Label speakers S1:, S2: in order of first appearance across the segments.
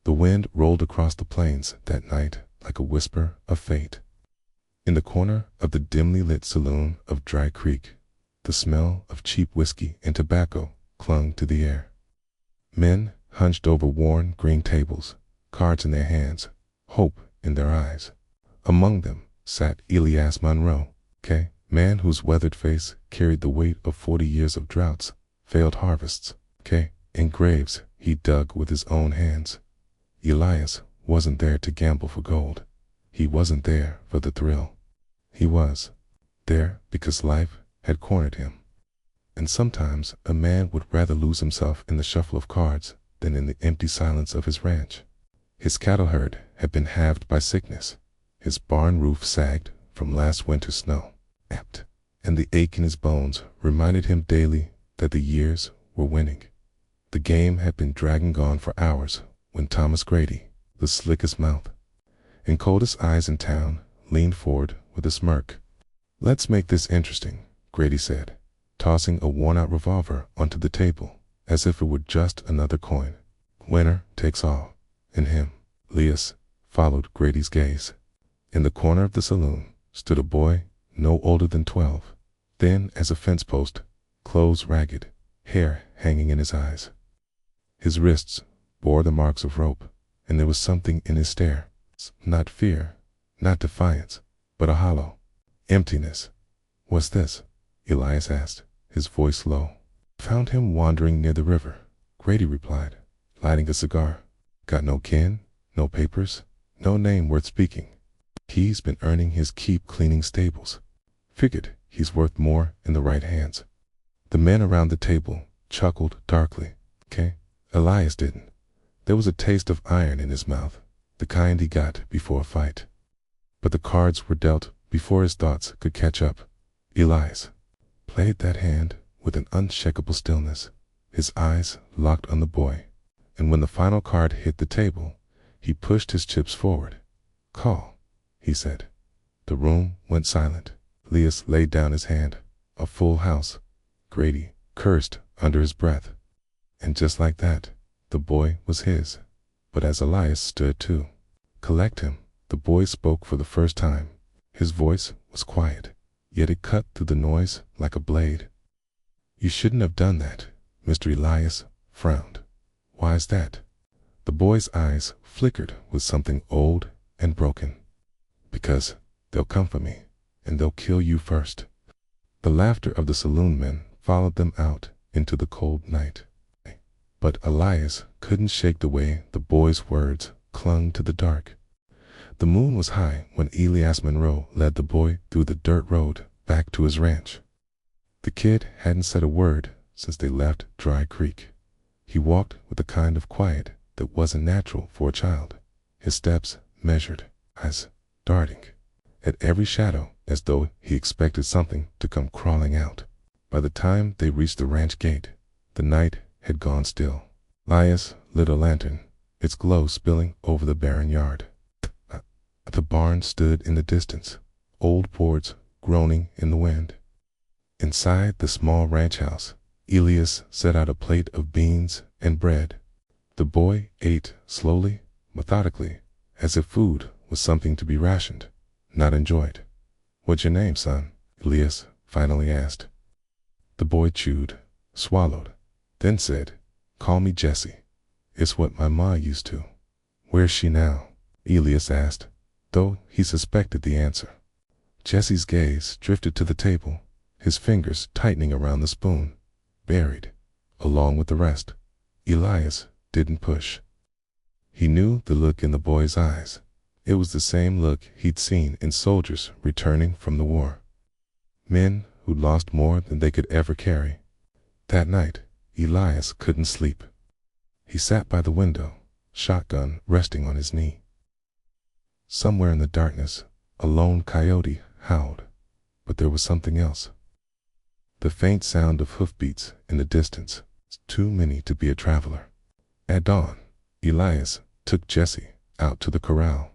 S1: The wind rolled across the plains that night like a whisper of fate. In the corner of the dimly lit saloon of Dry Creek, the smell of cheap whiskey and tobacco clung to the air. Men hunched over worn green tables, cards in their hands, hope in their eyes. Among them sat Elias Monroe, man whose weathered face carried the weight of 40 years of droughts, failed harvests, and graves he dug with his own hands. Elias wasn't there to gamble for gold. He wasn't there for the thrill. He was there because life had cornered him. And sometimes a man would rather lose himself in the shuffle of cards than in the empty silence of his ranch. His cattle herd had been halved by sickness. His barn roof sagged from last winter's snow, and the ache in his bones reminded him daily that the years were winning. The game had been dragging on for hours when Thomas Grady, the slickest mouth and coldest eyes in town, leaned forward with a smirk. "Let's make this interesting," Grady said, tossing a worn-out revolver onto the table as if it were just another coin. "Winner takes all." And him, Elias, followed Grady's gaze. In the corner of the saloon stood a boy no older than 12, thin as a fence post, clothes ragged, hair hanging in his eyes. His wrists bore the marks of rope, and there was something in his stare. Not fear, not defiance, but a hollow emptiness. "What's this?" Elias asked, his voice low. "Found him wandering near the river," Grady replied, lighting a cigar. "Got no kin, no papers, no name worth speaking. He's been earning his keep cleaning stables. Figured he's worth more in the right hands." The men around the table chuckled darkly. Elias didn't. There was a taste of iron in his mouth, the kind he got before a fight. But the cards were dealt before his thoughts could catch up. Elias played that hand with an unshakable stillness, his eyes locked on the boy, and when the final card hit the table, he pushed his chips forward. "Call," he said. The room went silent. Elias laid down his hand. A full house. Grady cursed under his breath. And just like that, the boy was his. But as Elias stood to collect him, the boy spoke for the first time. His voice was quiet, yet it cut through the noise like a blade. "You shouldn't have done that," Mr. Elias frowned. "Why's that?" The boy's eyes flickered with something old and broken. "Because they'll come for me, and they'll kill you first." The laughter of the saloon men followed them out into the cold night. But Elias couldn't shake the way the boy's words clung to the dark. The moon was high when Elias Monroe led the boy through the dirt road back to his ranch. The kid hadn't said a word since they left Dry Creek. He walked with a kind of quiet that wasn't natural for a child, his steps measured, eyes darting at every shadow as though he expected something to come crawling out. By the time they reached the ranch gate, the night had gone still. Elias lit a lantern, its glow spilling over the barren yard. The barn stood in the distance, old boards groaning in the wind. Inside the small ranch house, Elias set out a plate of beans and bread. The boy ate slowly, methodically, as if food was something to be rationed, not enjoyed. "What's your name, son?" Elias finally asked. The boy chewed, swallowed, then said, "Call me Jesse. It's what my ma used to." "Where's she now?" Elias asked, though he suspected the answer. Jesse's gaze drifted to the table, his fingers tightening around the spoon. Buried, along with the rest. Elias didn't push. He knew the look in the boy's eyes. It was the same look he'd seen in soldiers returning from the war. Men who'd lost more than they could ever carry. That night, Elias couldn't sleep. He sat by the window, shotgun resting on his knee. Somewhere in the darkness, a lone coyote howled, but there was something else. The faint sound of hoofbeats in the distance, too many to be a traveler. At dawn, Elias took Jesse out to the corral.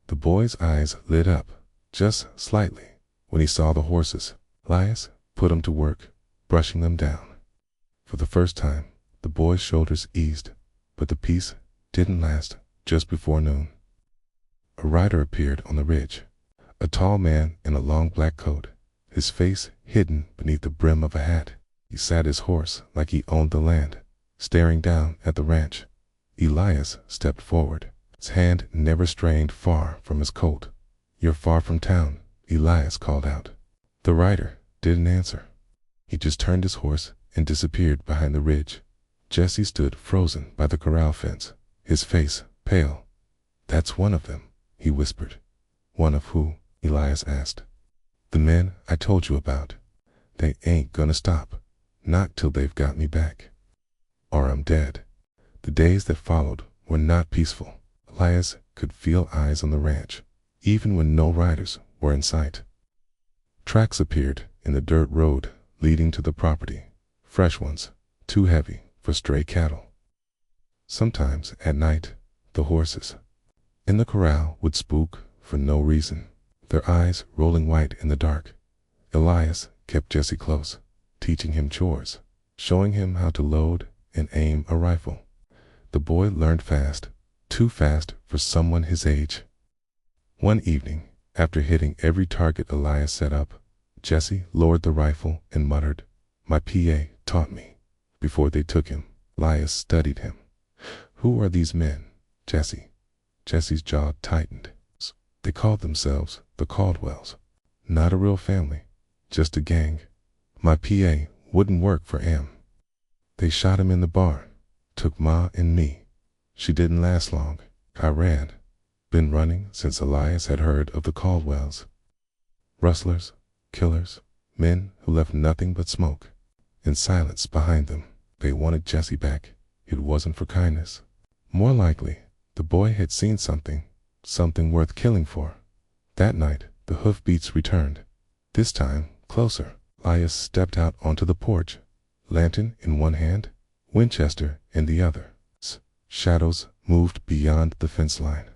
S1: The boy's eyes lit up, just slightly, when he saw the horses. Elias put them to work, brushing them down. For the first time, the boy's shoulders eased, but the peace didn't last. Just before noon, a rider appeared on the ridge. A tall man in a long black coat, his face hidden beneath the brim of a hat. He sat his horse like he owned the land, staring down at the ranch. Elias stepped forward, his hand never strayed far from his colt. "You're far from town," Elias called out. The rider didn't answer. He just turned his horse and disappeared behind the ridge. Jesse stood frozen by the corral fence, his face pale. "That's one of them," he whispered. "One of who?" Elias asked. "The men I told you about. They ain't gonna stop. Not till they've got me back. Or I'm dead." The days that followed were not peaceful. Elias could feel eyes on the ranch, even when no riders were in sight. Tracks appeared in the dirt road leading to the property, fresh ones, too heavy for stray cattle. Sometimes at night, the horses in the corral would spook for no reason, their eyes rolling white in the dark. Elias kept Jesse close, teaching him chores, showing him how to load and aim a rifle. The boy learned fast, too fast for someone his age. One evening, after hitting every target Elias set up, Jesse lowered the rifle and muttered, "My PA taught me." Before they took him, Elias studied him. "Who are these men, Jesse?" Jesse's jaw tightened. "They called themselves the Caldwells. Not a real family, just a gang. My PA wouldn't work for Am. They shot him in the barn, took Ma and me. She didn't last long. I ran. Been running since Elias had heard of the Caldwells. Rustlers, killers, men who left nothing but smoke and silence behind them. They wanted Jesse back. It wasn't for kindness. More likely, the boy had seen something worth killing for." That night, the hoofbeats returned, this time closer. Elias stepped out onto the porch, lantern in one hand, Winchester in the other. Shadows moved beyond the fence line.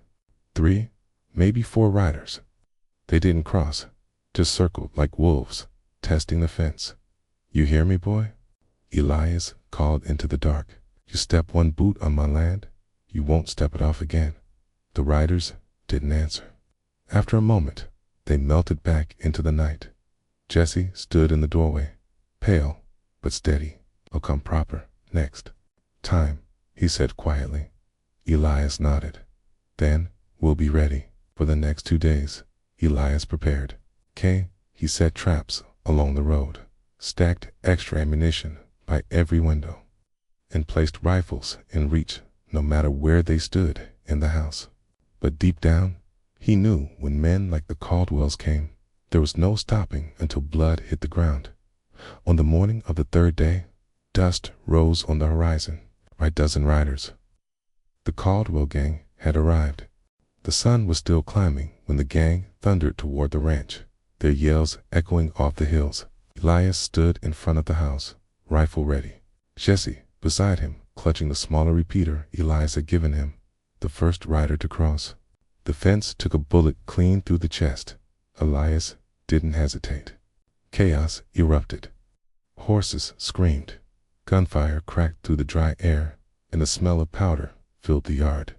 S1: 3, maybe 4 riders. They didn't cross, just circled like wolves, testing the fence. "You hear me, boy?" Elias called into the dark. "You step one boot on my land, you won't step it off again." The riders didn't answer. After a moment, they melted back into the night. Jesse stood in the doorway, pale but steady. "I'll come proper next time," he said quietly. Elias nodded. "Then we'll be ready." For the next 2 days, Elias prepared. He set traps along the road, stacked extra ammunition by every window, and placed rifles in reach no matter where they stood in the house. But deep down, he knew when men like the Caldwells came, there was no stopping until blood hit the ground. On the morning of the 3rd day, dust rose on the horizon. A dozen riders. The Caldwell gang had arrived. The sun was still climbing when the gang thundered toward the ranch, their yells echoing off the hills. Elias stood in front of the house, rifle ready. Jesse, beside him, clutching the smaller repeater Elias had given him, the first rider to cross. The fence took a bullet clean through the chest. Elias didn't hesitate. Chaos erupted. Horses screamed. Gunfire cracked through the dry air, and the smell of powder filled the yard.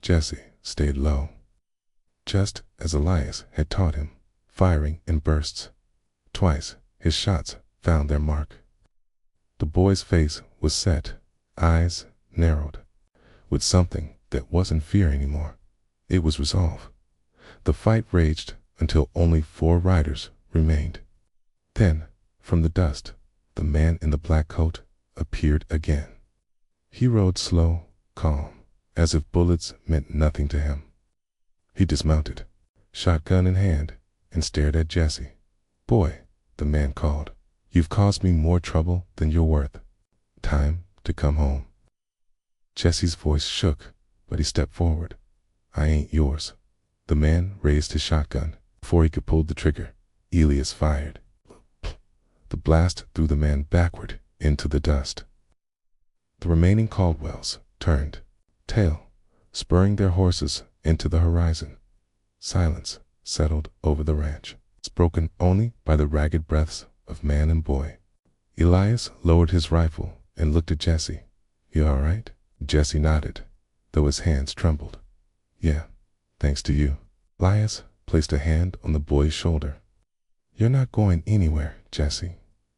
S1: Jesse stayed low, just as Elias had taught him, firing in bursts. Twice, his shots found their mark. The boy's face was set, eyes narrowed, with something that wasn't fear anymore. It was resolve. The fight raged until only 4 riders remained. Then, from the dust, the man in the black coat appeared again. He rode slow, calm, as if bullets meant nothing to him. He dismounted, shotgun in hand, and stared at Jesse. "Boy," the man called, "you've caused me more trouble than you're worth. Time to come home." Jesse's voice shook, but he stepped forward. "I ain't yours." The man raised his shotgun. Before he could pull the trigger, Elias fired. The blast threw the man backward into the dust. The remaining Caldwells turned tail, spurring their horses into the horizon. Silence settled over the ranch, broken only by the ragged breaths of man and boy. Elias lowered his rifle and looked at Jesse. "You all right?" Jesse nodded. though his hands trembled. Yeah, thanks to you. Elias placed a hand on the boy's shoulder. You're not going anywhere, Jesse.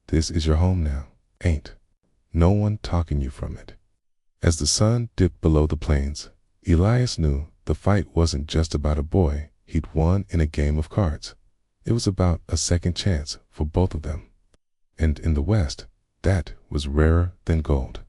S1: This is your home now. Ain't no one talking you from it. As the sun dipped below the plains, Elias knew the fight wasn't just about a boy he'd won in a game of cards. It was about a second chance for both of them. And in the West, that was rarer than gold.